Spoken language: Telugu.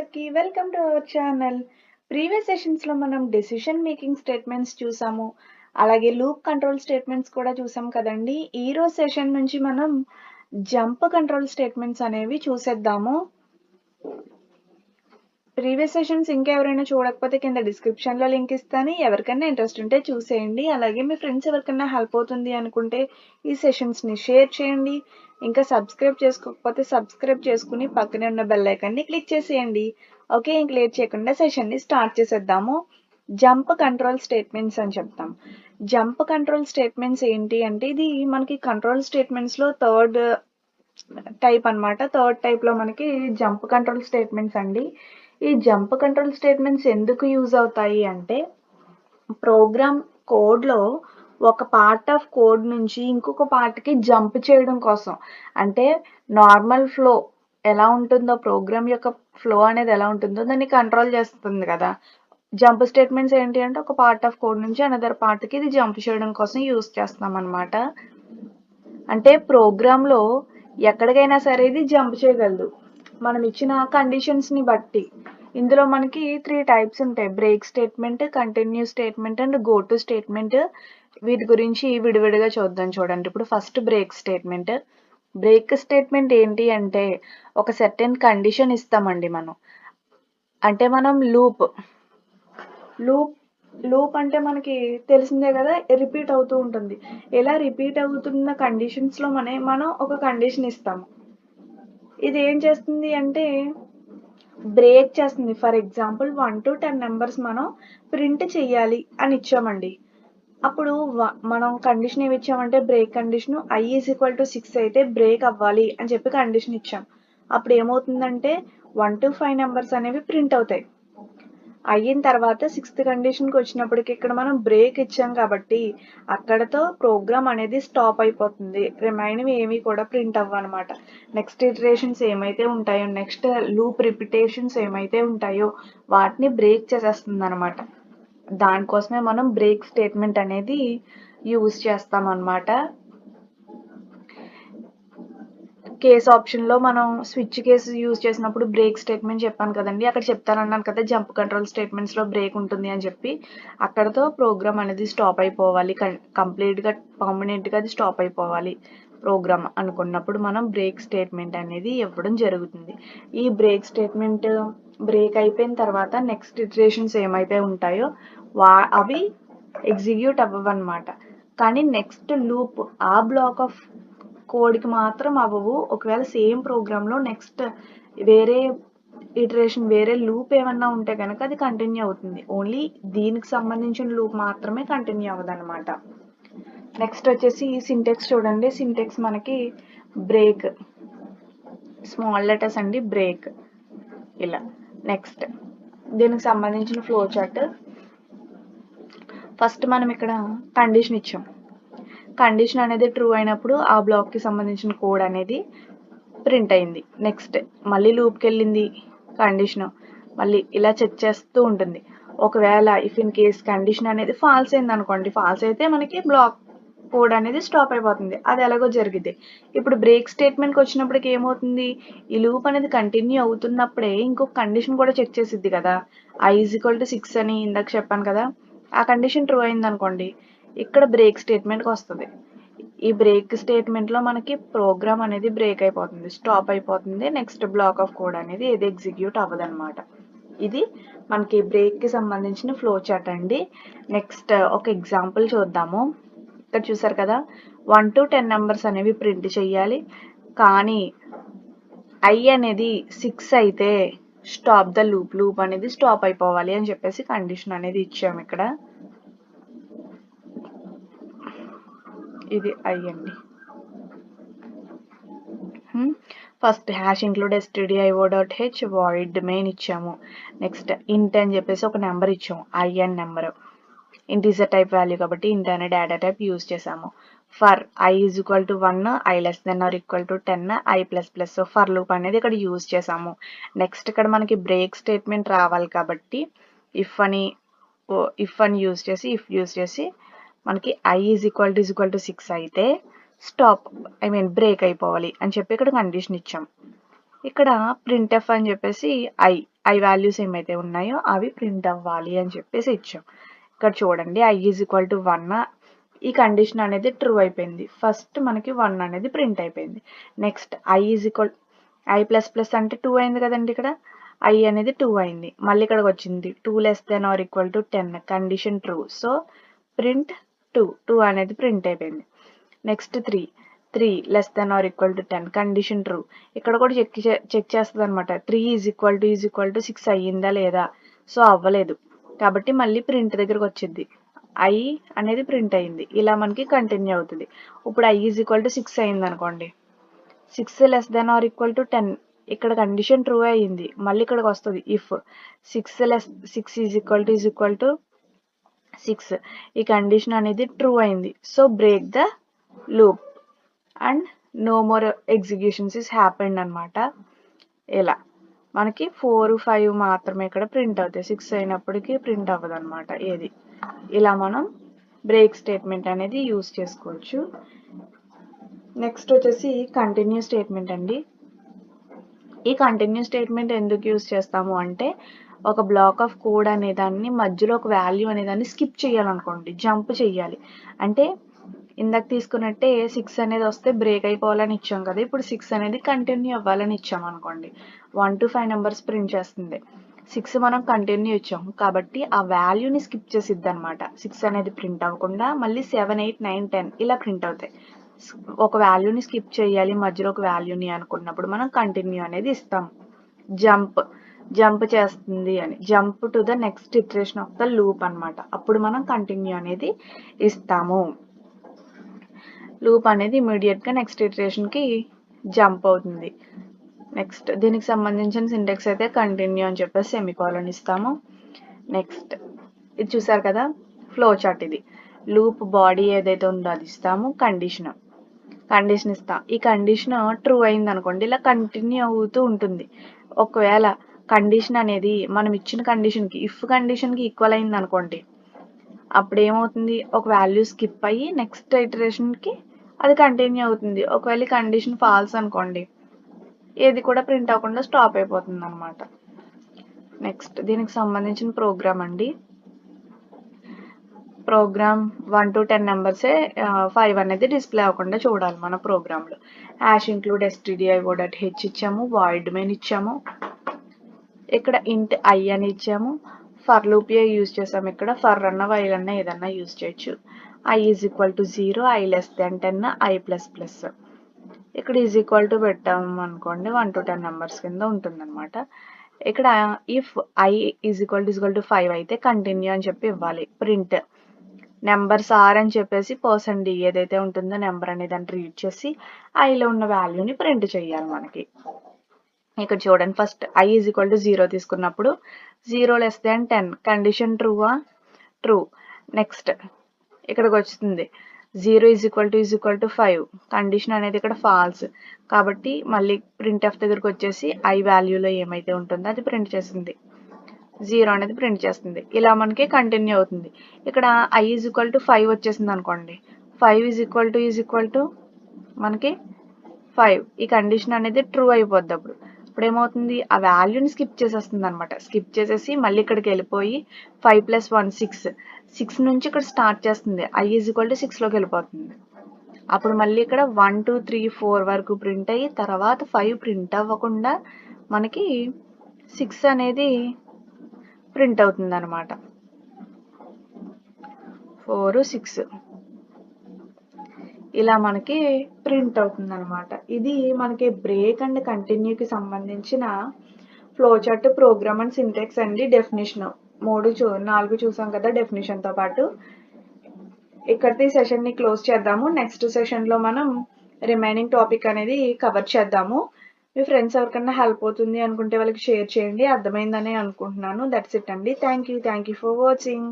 అందరికీ welcome to our channel. Previous సెషన్స్‌లో మనం డెసిషన్ మేకింగ్ స్టేట్మెంట్స్ చూసాము. అలాగే లూప్ కంట్రోల్ స్టేట్మెంట్స్ కూడా చూసాం కదండీ! ఈరోజు సెషన్ నుంచి మనం జంప్ కంట్రోల్ స్టేట్మెంట్స్ అనేవి చూసేద్దాము. ప్రీవియస్ సెషన్స్ ఇంకెవరైనా చూడకపోతే కింద డిస్క్రిప్షన్‌లో లింక్ ఇస్తాను. ఎవరికైనా ఇంట్రెస్ట్ ఉంటే చూసేయండి. అలాగే మీ ఫ్రెండ్స్ ఎవరికైనా హెల్ప్ అవుతుంది అనుకుంటే ఈ సెషన్స్‌ని షేర్ చేయండి. ఇంకా సబ్స్క్రైబ్ చేసుకోకపోతే సబ్స్క్రైబ్ చేసుకుని పక్కనే ఉన్న బెల్ ఐకాన్‌ని క్లిక్ చేసేయండి. ఓకే, ఇంక లేట్ చేయకుండా సెషన్‌ని స్టార్ట్ చేసేద్దాము. జంప్ కంట్రోల్ స్టేట్మెంట్స్ అని చెప్తాం. జంప్ కంట్రోల్ స్టేట్మెంట్స్ ఏంటి అంటే ఇది మనకి కంట్రోల్ స్టేట్మెంట్స్‌లో థర్డ్ టైప్ అన్నమాట. థర్డ్ టైప్‌లో మనకి జంప్ కంట్రోల్ స్టేట్మెంట్స్ అండి. ఈ జంప్ కంట్రోల్ స్టేట్మెంట్స్ ఎందుకు యూజ్ అవుతాయి అంటే ప్రోగ్రామ్ కోడ్‌లో ఒక పార్ట్ ఆఫ్ కోడ్ నుంచి ఇంకొక పార్ట్‌కి జంప్ చేయడం కోసం. అంటే నార్మల్ ఫ్లో ఎలా ఉంటుందో ప్రోగ్రామ్ యొక్క ఫ్లో అనేది ఎలా ఉంటుందో దాన్ని కంట్రోల్ చేస్తుంది కదా! జంప్ స్టేట్మెంట్స్ ఏంటి అంటే ఒక పార్ట్ ఆఫ్ కోడ్ నుంచి అనదర్ పార్ట్‌కి ఇది జంప్ చేయడం కోసం యూజ్ చేస్తామన్నమాట. అంటే ప్రోగ్రామ్‌లో ఎక్కడికైనా సరే ఇది జంప్ చేయగలదు. మనం ఇచ్చిన కండిషన్స్‌ని బట్టి. ఇందులో మనకి 3 టైప్స్ ఉంటాయి. Break statement, continue statement and go to statement. వీటి గురించి విడివిడిగా చూద్దాం చూడండి. ఇప్పుడు first break statement. Break statement ఏంటి అంటే ఒక సర్టెన్ కండిషన్ ఇస్తామండి మనం. అంటే మనం లూప్ లూప్ అంటే మనకి తెలిసిందే కదా, రిపీట్ అవుతూ ఉంటుంది. ఇలా రిపీట్ అవుతున్న కండిషన్స్‌లో మనం ఒక కండిషన్ ఇస్తాము. ఇది ఏం చేస్తుంది అంటే బ్రేక్ చేస్తుంది. ఫర్ ఎగ్జాంపుల్ 1 to 10 నెంబర్స్ మనం ప్రింట్ చేయాలి అని ఇచ్చామండి. అప్పుడు మనం కండిషన్ ఏమి ఇచ్చామంటే break condition i is equal to 6 అయితే బ్రేక్ అవ్వాలి అని చెప్పి కండిషన్ ఇచ్చాం. అప్పుడు ఏమవుతుందంటే 1 to 5 నెంబర్స్ అనేవి ప్రింట్ అవుతాయి. అయిన తర్వాత 6th కండిషన్కి వచ్చినప్పటికి ఇక్కడ మనం బ్రేక్ ఇచ్చాం కాబట్టి అక్కడతో ప్రోగ్రామ్ అనేది స్టాప్ అయిపోతుంది. రిమైనింగ్ ఏమీ కూడా ప్రింట్ అవ్వనమాట. నెక్స్ట్ ఇటరేషన్స్ ఏమైతే ఉంటాయో, నెక్స్ట్ లూప్ రిపిటేషన్స్ ఏమైతే ఉంటాయో వాటిని బ్రేక్ చేసేస్తుంది అనమాట. దానికోసమే మనం బ్రేక్ స్టేట్మెంట్ అనేది యూజ్ చేస్తాం అన్నమాట. కేస్ ఆప్షన్లో మనం స్విచ్ కేసు యూజ్ చేసినప్పుడు బ్రేక్ స్టేట్మెంట్ చెప్పాను కదండి. అక్కడ చెప్తానన్నాను కదా జంప్ కంట్రోల్ స్టేట్మెంట్స్లో బ్రేక్ ఉంటుంది అని చెప్పి. అక్కడతో ప్రోగ్రామ్ అనేది స్టాప్ అయిపోవాలి. కంప్లీట్గా పర్మనెంట్గా అది స్టాప్ అయిపోవాలి ప్రోగ్రామ్ అనుకున్నప్పుడు మనం బ్రేక్ స్టేట్మెంట్ అనేది ఇవ్వడం జరుగుతుంది. ఈ బ్రేక్ స్టేట్మెంట్ బ్రేక్ అయిపోయిన తర్వాత నెక్స్ట్ ఇటరేషన్స్ ఏమైతే ఉంటాయో అవి ఎగ్జిక్యూట్ అవ్వవన్నమాట. కానీ నెక్స్ట్ లూప్ ఆ బ్లాక్ ఆఫ్ కోడ్కి మాత్రం అవ్వవు. ఒకవేళ సేమ్ ప్రోగ్రాంలో నెక్స్ట్ వేరే ఇటరేషన్ వేరే లూప్ ఏమన్నా ఉంటే కనుక అది కంటిన్యూ అవుతుంది. ఓన్లీ దీనికి సంబంధించిన లూప్ మాత్రమే కంటిన్యూ అవ్వదు అనమాట. నెక్స్ట్ వచ్చేసి సింటెక్స్ చూడండి. సింటెక్స్ మనకి బ్రేక్ స్మాల్ లెటర్స్ అండి, బ్రేక్ ఇలా. నెక్స్ట్ దీనికి సంబంధించిన ఫ్లో చార్ట్. ఫస్ట్ మనం ఇక్కడ కండిషన్ ఇచ్చాం. కండిషన్ అనేది ట్రూ అయినప్పుడు ఆ బ్లాక్కి సంబంధించిన కోడ్ అనేది ప్రింట్ అయింది. నెక్స్ట్ మళ్ళీ లూప్కి వెళ్ళింది కండిషన్, మళ్ళీ ఇలా చెక్ చేస్తూ ఉంటుంది. ఒకవేళ ఇఫ్ ఇన్ కేస్ కండిషన్ అనేది ఫాల్స్ అయింది అనుకోండి, ఫాల్స్ అయితే మనకి బ్లాక్ కోడ్ అనేది స్టాప్ అయిపోతుంది. అది ఎలాగో జరిగింది. ఇప్పుడు బ్రేక్ స్టేట్మెంట్కి వచ్చినప్పటికి ఏమవుతుంది, ఈ లూప్ అనేది కంటిన్యూ అవుతున్నప్పుడే ఇంకొక కండిషన్ కూడా చెక్ చేసిద్ది కదా. i ఈజ్ ఈక్వల్ టు 6 అని ఇందాక చెప్పాను కదా, ఆ కండిషన్ ట్రూ అయింది అనుకోండి, ఇక్కడ బ్రేక్ స్టేట్మెంట్కి వస్తుంది. ఈ బ్రేక్ స్టేట్మెంట్లో మనకి ప్రోగ్రామ్ అనేది బ్రేక్ అయిపోతుంది, స్టాప్ అయిపోతుంది. నెక్స్ట్ బ్లాక్ ఆఫ్ కోడ్ అనేది ఏది ఎగ్జిక్యూట్ అవ్వదన్నమాట. ఇది మనకి బ్రేక్కి సంబంధించిన ఫ్లో చార్ట్ అండి. నెక్స్ట్ ఒక ఎగ్జాంపుల్ చూద్దాము. ఇక్కడ చూసారు కదా, 1 to 10 నెంబర్స్ అనేవి ప్రింట్ చేయాలి. కానీ i అనేది 6 అయితే స్టాప్ ద లూప్ అనేది స్టాప్ అయిపోవాలి అని చెప్పేసి కండిషన్ అనేది ఇచ్చాము ఇక్కడ. ఇది i అండి. First hash include stdio.h void main ఇచ్చాము. నెక్స్ట్ ఇంట్ అని చెప్పేసి ఒక నెంబర్ ఇచ్చాము, i అనే నెంబర్. ఇంటీజర్ టైప్ వాల్యూ కాబట్టి ఇంట్ అనే డేటా టైప్ యూజ్ చేసాము. For i is equal to 1, i less than or equal to 10, i plus plus. For loop అనేది ఇక్కడ యూజ్ చేసాము. నెక్స్ట్ ఇక్కడ మనకి బ్రేక్ స్టేట్మెంట్ రావాలి కాబట్టి ఇఫ్ అని యూజ్ చేసి మనకి i ఈజ్ ఈక్వల్ టు 6 అయితే స్టాప్ బ్రేక్ అయిపోవాలి అని చెప్పి ఇక్కడ కండిషన్ ఇచ్చాం. ఇక్కడ ప్రింట్ఎఫ్ అని చెప్పేసి i ఐ వాల్యూస్ ఏమైతే ఉన్నాయో అవి ప్రింట్ అవ్వాలి అని చెప్పేసి ఇచ్చాం. ఇక్కడ చూడండి i ఈజ్ ఈక్వల్ టు 1, ఈ కండిషన్ అనేది ట్రూ అయిపోయింది. ఫస్ట్ మనకి 1 అనేది ప్రింట్ అయిపోయింది. Next i is equal i plus plus అంటే 2 అయింది కదండి. ఇక్కడ i అనేది 2 అయింది. మళ్ళీ ఇక్కడికి వచ్చింది 2 less than or equal to 10 condition true. So print 2 అనేది ప్రింట్ అయిపోయింది. Next 3 less than or equal to 10 condition true. ఇక్కడ కూడా చెక్ చేస్తుంది అనమాట. 3 ఈజ్ ఈక్వల్ టు 6 అయ్యిందా లేదా. సో అవ్వలేదు కాబట్టి మళ్ళీ ప్రింట్ దగ్గరకు వచ్చింది. i అనేది ప్రింట్ అయింది. ఇలా మనకి కంటిన్యూ అవుతుంది. ఇప్పుడు i ఈజ్ ఈక్వల్ టు 6 అయింది అనుకోండి. 6 less than or equal to 10 ఇక్కడ కండిషన్ ట్రూ అయ్యింది. మళ్ళీ ఇక్కడికి వస్తుంది ఇఫ్ 6 ఈజ్ ఈక్వల్ టు 6 ఈ కండిషన్ అనేది ట్రూ అయింది. So break the loop and no more executions is happened అనమాట. ఇలా మనకి 4, 5 మాత్రమే ఇక్కడ ప్రింట్ అవుతాయి. 6 అయినప్పటికీ ప్రింట్ అవ్వదు అనమాట ఏది. ఇలా మనం బ్రేక్ స్టేట్మెంట్ అనేది యూజ్ చేసుకోవచ్చు. నెక్స్ట్ వచ్చేసి కంటిన్యూ స్టేట్మెంట్ అండి. ఈ కంటిన్యూ స్టేట్మెంట్ ఎందుకు యూజ్ చేస్తాము అంటే ఒక బ్లాక్ ఆఫ్ కోడ్ అనే దాన్ని మధ్యలో ఒక వాల్యూ అనే దాన్ని స్కిప్ చేయాలనుకోండి, జంప్ చేయాలి. అంటే ఇందాక తీసుకున్నట్టే 6 అనేది వస్తే బ్రేక్ అయిపోవాలని ఇచ్చాం కదా, ఇప్పుడు 6 అనేది కంటిన్యూ అవ్వాలని ఇచ్చాం అనుకోండి. 1 to 5 నెంబర్స్ ప్రింట్ చేస్తుంది. 6 మనం కంటిన్యూ ఇచ్చాం కాబట్టి ఆ వాల్యూని స్కిప్ చేసిద్ది అనమాట. 6 అనేది ప్రింట్ అవ్వకుండా మళ్ళీ 7, 8, 9, 10 ఇలా ప్రింట్ అవుతాయి. ఒక వాల్యూని స్కిప్ చేయాలి మధ్యలో ఒక వాల్యూని అనుకున్నప్పుడు మనం కంటిన్యూ అనేది ఇస్తాం. జంప్ చేస్తుంది అని, jump to the next iteration of the loop అనమాట. అప్పుడు మనం కంటిన్యూ అనేది ఇస్తాము. లూప్ అనేది ఇమీడియట్ గా నెక్స్ట్ ఇటరేషన్ కి జంప్ అవుతుంది. నెక్స్ట్ దీనికి సంబంధించిన సింటాక్స్ అయితే కంటిన్యూ అని చెప్పేసి సెమికోలన్ ఇస్తాము. నెక్స్ట్ ఇది చూసారు కదా ఫ్లో చార్ట్. ఇది లూప్ బాడీ ఏదైతే ఉందో అది ఇస్తాము. కండిషన్ ఇస్తాం. ఈ కండిషన్ ట్రూ అయింది అనుకోండి, ఇలా కంటిన్యూ అవుతూ ఉంటుంది. ఒకవేళ కండిషన్ అనేది మనం ఇచ్చిన కండిషన్ కి ఇఫ్ కండిషన్ కి ఈక్వల్ అయింది అనుకోండి, అప్పుడు ఏమవుతుంది, ఒక వాల్యూ స్కిప్ అయ్యి నెక్స్ట్ ఇటరేషన్ కి అది కంటిన్యూ అవుతుంది. ఒకవేళ కండిషన్ ఫాల్స్ అనుకోండి, ఏది కూడా ప్రింట్ అవ్వకుండా స్టాప్ అయిపోతుంది అనమాట. నెక్స్ట్ దీనికి సంబంధించిన ప్రోగ్రామ్ అండి. ప్రోగ్రామ్ 1 to 10 నెంబర్సే 5 అనేది డిస్ప్లే అవ్వకుండా చూడాలి మన ప్రోగ్రామ్ లో. #include stdio.h ఇచ్చాము, void main ఇచ్చాము, ఇక్కడ int i అని ఇచ్చాము, ఫర్ లూప్ యూజ్ చేసాము. ఇక్కడ ఫర్ అన్న వైల్ అన్న ఏదన్నా యూజ్ చేయొచ్చు. i is equal to 0, i less then 10, i plus plus. ఇక్కడ ఈజ్ ఈక్వల్ టు పెట్టాము అనుకోండి 1 to 10 నెంబర్స్ కింద ఉంటుంది అనమాట. ఇక్కడ if i is equal to 5 అయితే కంటిన్యూ అని చెప్పి ఇవ్వాలి. ప్రింట్ నెంబర్స్ ఆర్ అని చెప్పేసి %d ఏదైతే ఉంటుందో నెంబర్ అనేది దాన్ని రీడ్ చేసి ఐలో ఉన్న వాల్యూని ప్రింట్ చేయాలి మనకి. ఇక్కడ చూడండి first i is equal to 0 తీసుకున్నప్పుడు 0 less than 10 condition true. Next ఇక్కడికి వస్తుంది 0 ఈజ్ ఈక్వల్ టు 5 కండిషన్ అనేది ఇక్కడ ఫాల్స్ కాబట్టి మళ్ళీ ప్రింట్ ఎఫ్ దగ్గరకు వచ్చేసి i వాల్యూలో ఏమైతే ఉంటుందో అది ప్రింట్ చేసింది. 0 అనేది ప్రింట్ చేస్తుంది. ఇలా మనకి కంటిన్యూ అవుతుంది. ఇక్కడ i ఈజ్ ఈక్వల్ టు 5 వచ్చేసింది అనుకోండి, 5 ఈజ్ ఈక్వల్ టు మనకి 5 ఈ కండిషన్ అనేది ట్రూ అయిపోద్ది. అప్పుడు ఏమవుతుంది, ఆ వాల్యూని స్కిప్ చేసేస్తుంది అనమాట. స్కిప్ చేసేసి మళ్ళీ ఇక్కడికి వెళ్ళిపోయి 5 + 1 6 నుంచి ఇక్కడ స్టార్ట్ చేస్తుంది. i ఈజ్ ఈక్వల్ టు 6 లోకి వెళ్ళిపోతుంది. అప్పుడు మళ్ళీ ఇక్కడ 1, 2, 3, 4 వరకు ప్రింట్ అయ్యి తర్వాత 5 ప్రింట్ అవ్వకుండా మనకి 6 అనేది ప్రింట్ అవుతుంది అనమాట. 4, 6 ఇలా మనకి ప్రింట్ అవుతుంది అనమాట. ఇది మనకి బ్రేక్ అండ్ కంటిన్యూకి సంబంధించిన flow chart, program and syntax అండి. డెఫినేషన్ 4 చూసాం కదా డెఫినేషన్ తో పాటు. ఇక్కడితో ఈ సెషన్ ని క్లోజ్ చేద్దాము. నెక్స్ట్ సెషన్ లో మనం రిమైనింగ్ టాపిక్ అనేది కవర్ చేద్దాము. మీ ఫ్రెండ్స్ ఎవరికన్నా హెల్ప్ అవుతుంది అనుకుంటే వాళ్ళకి షేర్ చేయండి. అర్థమైందని అనుకుంటున్నాను. దట్స్ ఇట్ అండి. Thank you for watching.